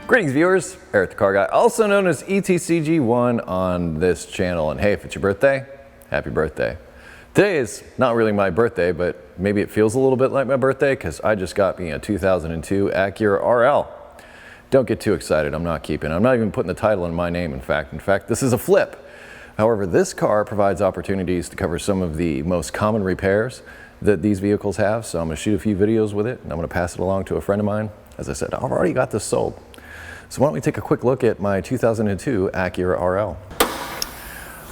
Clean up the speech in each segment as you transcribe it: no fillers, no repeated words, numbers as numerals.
Greetings viewers, Eric the Car Guy, also known as ETCG1 on this channel. And hey, if it's your birthday, happy birthday. Today is not really my birthday, but maybe it feels a little bit like my birthday because I just got me a 2002 Acura RL. Don't get too excited, I'm not even putting the title in my name, in fact, this is a flip. However, this car provides opportunities to cover some of the most common repairs that these vehicles have, so I'm going to shoot a few videos with it and I'm going to pass it along to a friend of mine. As I said, I've already got this sold. So why don't we take a quick look at my 2002 Acura RL.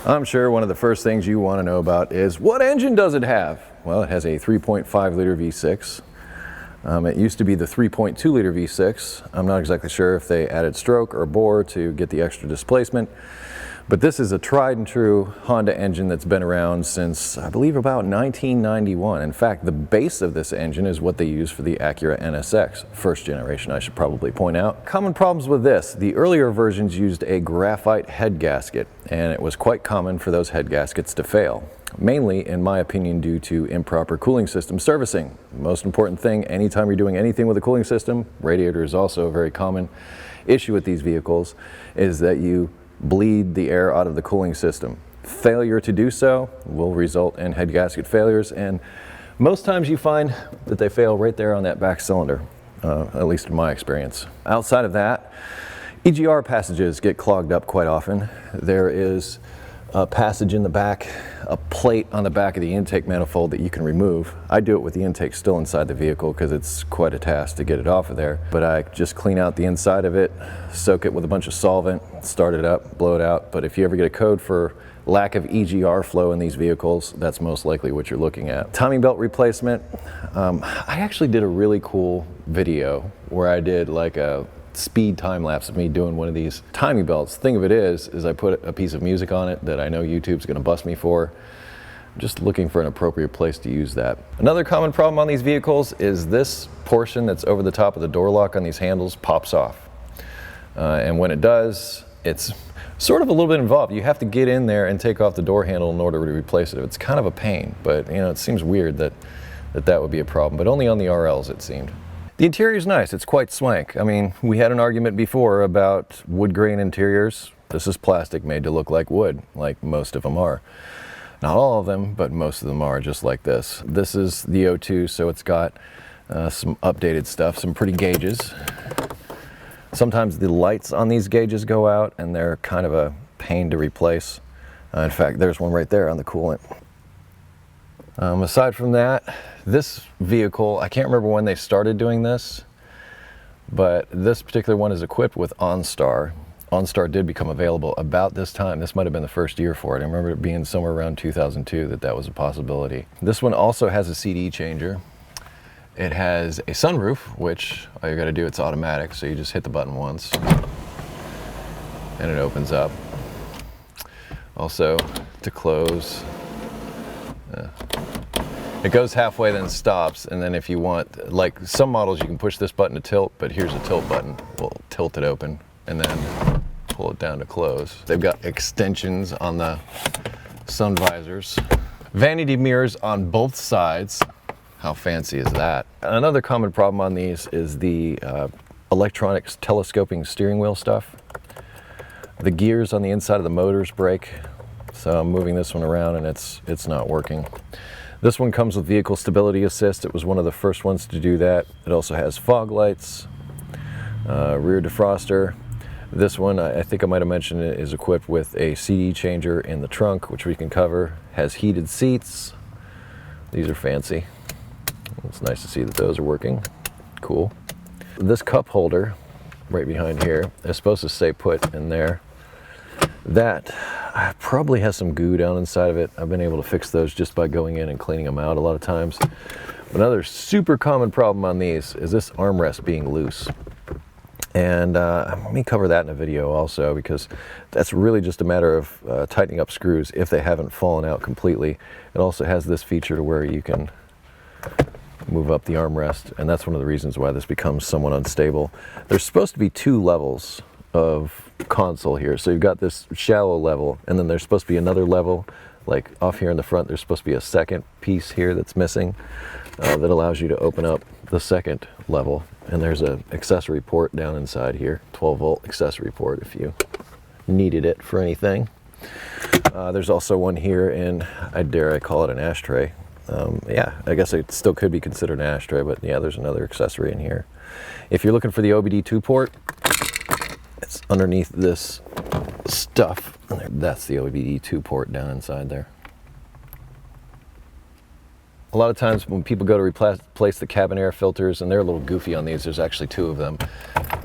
I'm sure one of the first things you want to know about is what engine does it have? Well, it has a 3.5 liter V6. It used to be the 3.2 liter V6. I'm not exactly sure if they added stroke or bore to get the extra displacement. But this is a tried and true Honda engine that's been around since, I believe, about 1991. In fact, the base of this engine is what they use for the Acura NSX, first generation, I should probably point out. Common problems with this: the earlier versions used a graphite head gasket, and it was quite common for those head gaskets to fail. Mainly, in my opinion, due to improper cooling system servicing. The most important thing, anytime you're doing anything with a cooling system, radiator is also a very common issue with these vehicles, is that you bleed the air out of the cooling system. Failure to do so will result in head gasket failures, and most times you find that they fail right there on that back cylinder, at least in my experience. Outside of that, EGR passages get clogged up quite often. There is a passage in the back, a plate on the back of the intake manifold that you can remove. I do it with the intake still inside the vehicle because it's quite a task to get it off of there. But I just clean out the inside of it, soak it with a bunch of solvent, start it up, blow it out. But if you ever get a code for lack of EGR flow in these vehicles, that's most likely what you're looking at. Timing belt replacement. I actually did a really cool video where I did like a speed time lapse of me doing one of these timing belts. Thing of it is I put a piece of music on it that I know YouTube's going to bust me for. I'm just looking for an appropriate place to use that. Another common problem on these vehicles is this portion that's over the top of the door lock on these handles pops off. And when it does, it's sort of a little bit involved. You have to get in there and take off the door handle in order to replace it. It's kind of a pain, but you know, it seems weird that would be a problem, but only on the RLs it seemed. The interior is nice, it's quite swank. I mean, we had an argument before about wood grain interiors. This is plastic made to look like wood, like most of them are. Not all of them, but most of them are just like this. This is the O2, so it's got some updated stuff, some pretty gauges. Sometimes the lights on these gauges go out and they're kind of a pain to replace. In fact, there's one right there on the coolant. Aside from that, this vehicle, I can't remember when they started doing this, but this particular one is equipped with OnStar. OnStar did become available about this time. This might have been the first year for it. I remember it being somewhere around 2002 that was a possibility. This one also has a CD changer. It has a sunroof, which all you gotta do, it's automatic, so you just hit the button once and it opens up. Also, to close, it goes halfway, then stops, and then if you want, like some models, you can push this button to tilt, but here's a tilt button. We'll tilt it open and then pull it down to close. They've got extensions on the sun visors. Vanity mirrors on both sides. How fancy is that? Another common problem on these is the electronics telescoping steering wheel stuff. The gears on the inside of the motors break, so I'm moving this one around and it's not working. This one comes with vehicle stability assist. It was one of the first ones to do that. It also has fog lights, rear defroster. This one, I think I might have mentioned it, is equipped with a CD changer in the trunk, which we can cover. Has heated seats. These are fancy. It's nice to see that those are working. Cool. This cup holder right behind here is supposed to stay put in there. That probably has some goo down inside of it. I've been able to fix those just by going in and cleaning them out a lot of times. Another super common problem on these is this armrest being loose. And let me cover that in a video also, because that's really just a matter of tightening up screws if they haven't fallen out completely. It also has this feature to where you can move up the armrest, and that's one of the reasons why this becomes somewhat unstable. There's supposed to be two levels of console here. So you've got this shallow level, and then there's supposed to be another level, like off here in the front, there's supposed to be a second piece here that's missing that allows you to open up the second level. And there's an accessory port down inside here, 12-volt accessory port if you needed it for anything. There's also one here, and I dare I call it an ashtray. Yeah, I guess it still could be considered an ashtray, but yeah, there's another accessory in here. If you're looking for the OBD2 port, it's underneath this stuff. That's the OBD2 port down inside there. A lot of times when people go to replace the cabin air filters, and they're a little goofy on these, there's actually two of them.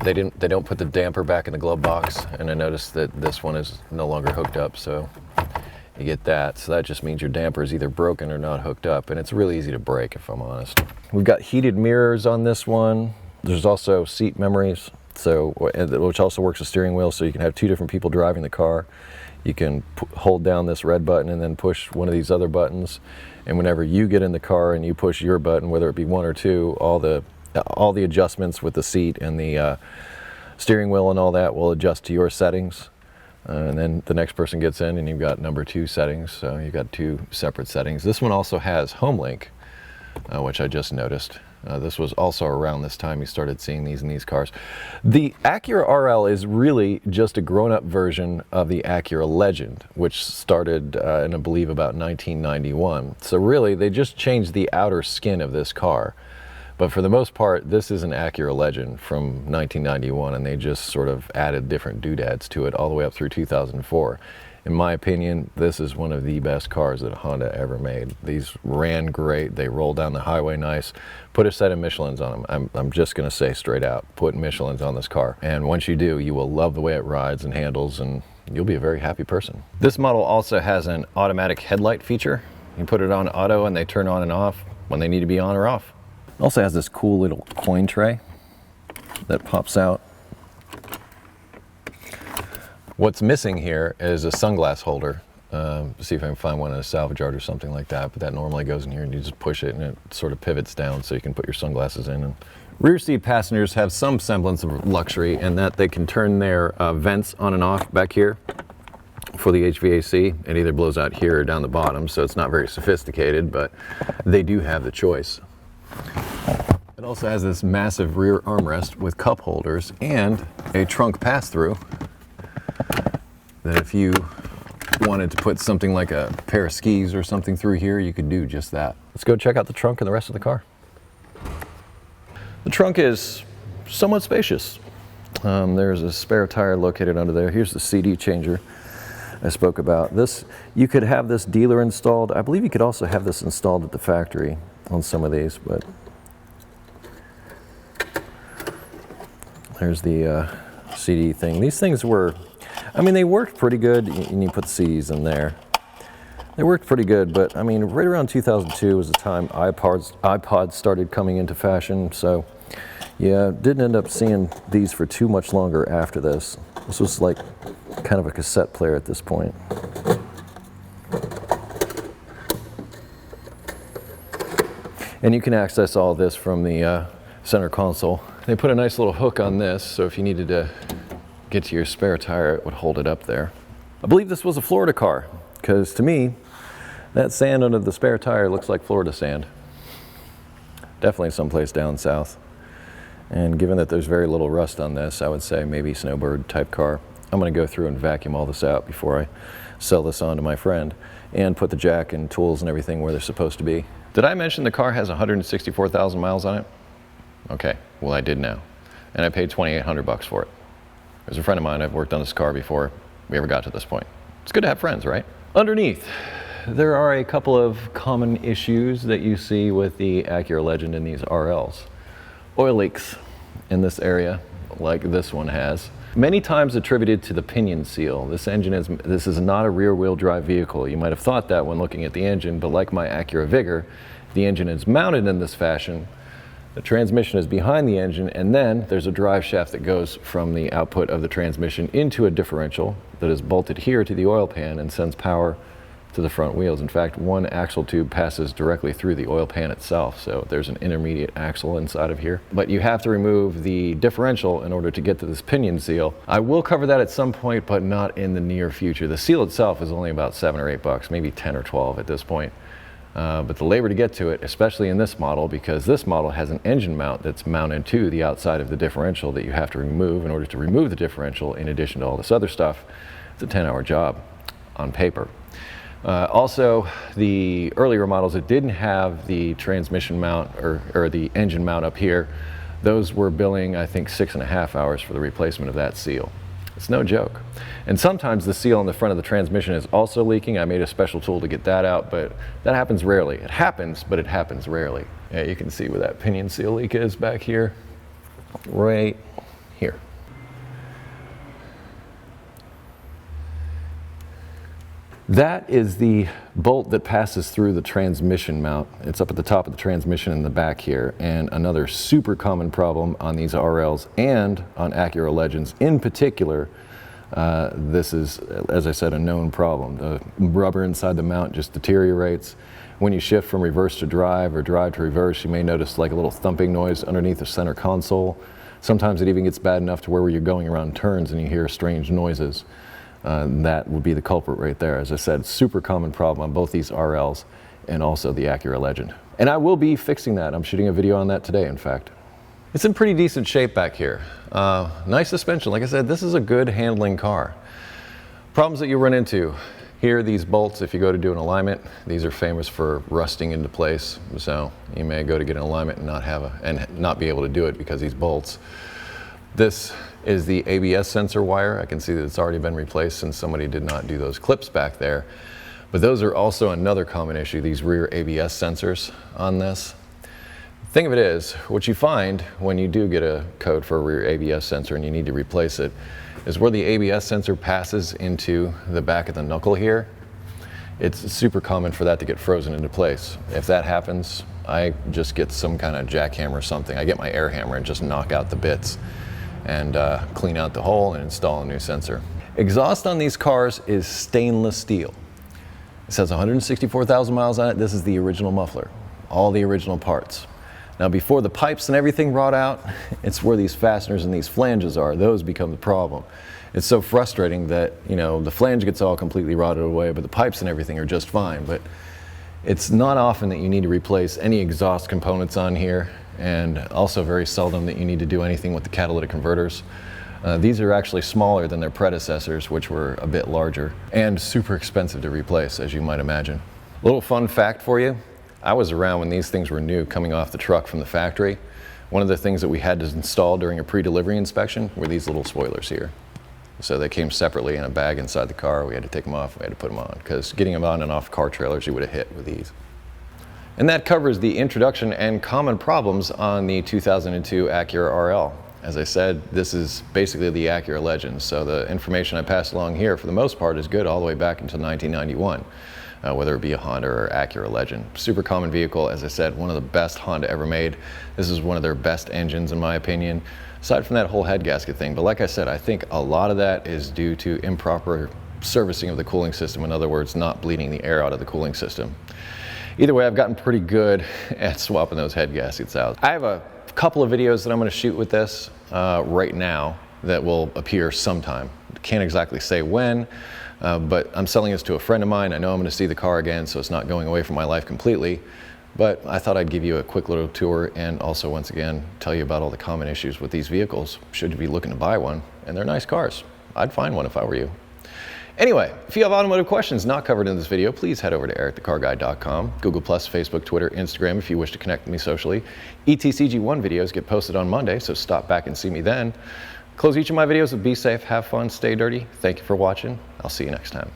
They don't put the damper back in the glove box, and I noticed that this one is no longer hooked up, so you get that. So that just means your damper is either broken or not hooked up, and it's really easy to break, if I'm honest. We've got heated mirrors on this one. There's also seat memories, so which also works the steering wheel, so you can have two different people driving the car. You can hold down this red button and then push one of these other buttons, and whenever you get in the car and you push your button, whether it be one or two, all the adjustments with the seat and the steering wheel and all that will adjust to your settings. And then the next person gets in and you've got number 2 settings, so you've got 2 separate settings. This one also has home link, which I just noticed. This was also around this time you started seeing these in these cars. The Acura RL is really just a grown-up version of the Acura Legend, which started in, I believe, about 1991. So really, they just changed the outer skin of this car. But for the most part, this is an Acura Legend from 1991, and they just sort of added different doodads to it all the way up through 2004. In my opinion, this is one of the best cars that Honda ever made. These ran great, they roll down the highway nice. Put a set of Michelins on them. I'm just gonna say straight out, put Michelins on this car. And once you do, you will love the way it rides and handles, and you'll be a very happy person. This model also has an automatic headlight feature. You put it on auto and they turn on and off when they need to be on or off. It also has this cool little coin tray that pops out. What's missing here is a sunglass holder. See if I can find one in a salvage yard or something like that, but that normally goes in here and you just push it and it sort of pivots down so you can put your sunglasses in. And rear seat passengers have some semblance of luxury in that they can turn their vents on and off back here for the HVAC. It either blows out here or down the bottom, so it's not very sophisticated, but they do have the choice. It also has this massive rear armrest with cup holders and a trunk pass-through that if you wanted to put something like a pair of skis or something through here, you could do just that. Let's go check out the trunk and the rest of the car. The trunk is somewhat spacious. There's a spare tire located under there. Here's the CD changer I spoke about. This, you could have this dealer installed. I believe you could also have this installed at the factory on some of these, but there's the CD thing. These things were, I mean, they worked pretty good, and you put the CDs in there. They worked pretty good, but I mean, right around 2002 was the time iPods started coming into fashion, so yeah, didn't end up seeing these for too much longer after this. This was like kind of a cassette player at this point. And you can access all this from the center console. They put a nice little hook on this, so if you needed to get to your spare tire, it would hold it up there. I believe this was a Florida car, because to me, that sand under the spare tire looks like Florida sand. Definitely someplace down south. And given that there's very little rust on this, I would say maybe snowbird type car. I'm gonna go through and vacuum all this out before I sell this on to my friend and put the jack and tools and everything where they're supposed to be. Did I mention the car has 164,000 miles on it? Okay, well I did now. And I paid $2,800 for it. There's a friend of mine, I've worked on this car before we ever got to this point. It's good to have friends, right? Underneath, there are a couple of common issues that you see with the Acura Legend in these RLs. Oil leaks in this area, like this one has. Many times attributed to the pinion seal. This is not a rear-wheel drive vehicle. You might have thought that when looking at the engine, but like my Acura Vigor, the engine is mounted in this fashion. The transmission is behind the engine, and then there's a drive shaft that goes from the output of the transmission into a differential that is bolted here to the oil pan and sends power to the front wheels. In fact, one axle tube passes directly through the oil pan itself, so there's an intermediate axle inside of here. But you have to remove the differential in order to get to this pinion seal. I will cover that at some point, but not in the near future. The seal itself is only about $7 or $8, maybe 10 or 12 at this point. but the labor to get to it, especially in this model, because this model has an engine mount that's mounted to the outside of the differential that you have to remove in order to remove the differential in addition to all this other stuff. It's a 10-hour job on paper. Also, the earlier models that didn't have the transmission mount or the engine mount up here, those were billing, I think, 6.5 hours for the replacement of that seal. It's no joke. And sometimes the seal on the front of the transmission is also leaking. I made a special tool to get that out, but that happens rarely. It happens, but it happens rarely. Yeah, you can see where that pinion seal leak is back here, right here. That is the bolt that passes through the transmission mount. It's up at the top of the transmission in the back here. And another super common problem on these RLs and on Acura Legends in particular, this is, as I said, a known problem. The rubber inside the mount just deteriorates. When you shift from reverse to drive or drive to reverse, you may notice like a little thumping noise underneath the center console. Sometimes it even gets bad enough to where you're going around turns and you hear strange noises. That would be the culprit right there. As I said, super common problem on both these RLs and also the Acura Legend. And I will be fixing that. I'm shooting a video on that today, in fact. It's in pretty decent shape back here. Nice suspension. Like I said, this is a good handling car. Problems that you run into. Here, these bolts, if you go to do an alignment, these are famous for rusting into place. So you may go to get an alignment and not be able to do it because these bolts. This is the ABS sensor wire. I can see that it's already been replaced since somebody did not do those clips back there. But those are also another common issue, these rear ABS sensors on this. The thing of it is, what you find when you do get a code for a rear ABS sensor and you need to replace it, is where the ABS sensor passes into the back of the knuckle here, it's super common for that to get frozen into place. If that happens, I just get some kind of jackhammer or something. I get my air hammer and just knock out the bits and clean out the hole and install a new sensor. Exhaust on these cars is stainless steel. It says 164,000 miles on it. This is the original muffler, all the original parts. Now before the pipes and everything rot out, it's where these fasteners and these flanges are. Those become the problem. It's so frustrating that, you know, the flange gets all completely rotted away, but the pipes and everything are just fine. But it's not often that you need to replace any exhaust components on here, and also very seldom that you need to do anything with the catalytic converters. These are actually smaller than their predecessors, which were a bit larger, and super expensive to replace, as you might imagine. A little fun fact for you, I was around when these things were new coming off the truck from the factory. One of the things that we had to install during a pre-delivery inspection were these little spoilers here. So they came separately in a bag inside the car. We had to take them off, we had to put them on, because getting them on and off car trailers, you would have hit with these. And that covers the introduction and common problems on the 2002 Acura RL. As I said, this is basically the Acura Legend, so the information I pass along here for the most part is good all the way back into 1991, whether it be a Honda or Acura Legend. Super common vehicle, as I said, one of the best Honda ever made. This is one of their best engines in my opinion, aside from that whole head gasket thing. But like I said, I think a lot of that is due to improper servicing of the cooling system. In other words, not bleeding the air out of the cooling system. Either way, I've gotten pretty good at swapping those head gaskets out. I have a couple of videos that I'm going to shoot with this right now that will appear sometime. Can't exactly say when, but I'm selling this to a friend of mine. I know I'm going to see the car again, so it's not going away from my life completely. But I thought I'd give you a quick little tour and also, once again, tell you about all the common issues with these vehicles should you be looking to buy one. And they're nice cars. I'd find one if I were you. Anyway, if you have automotive questions not covered in this video, please head over to ericthecarguy.com, Google+, Facebook, Twitter, Instagram if you wish to connect with me socially. ETCG1 videos get posted on Monday, so stop back and see me then. Close each of my videos with be safe, have fun, stay dirty. Thank you for watching. I'll see you next time.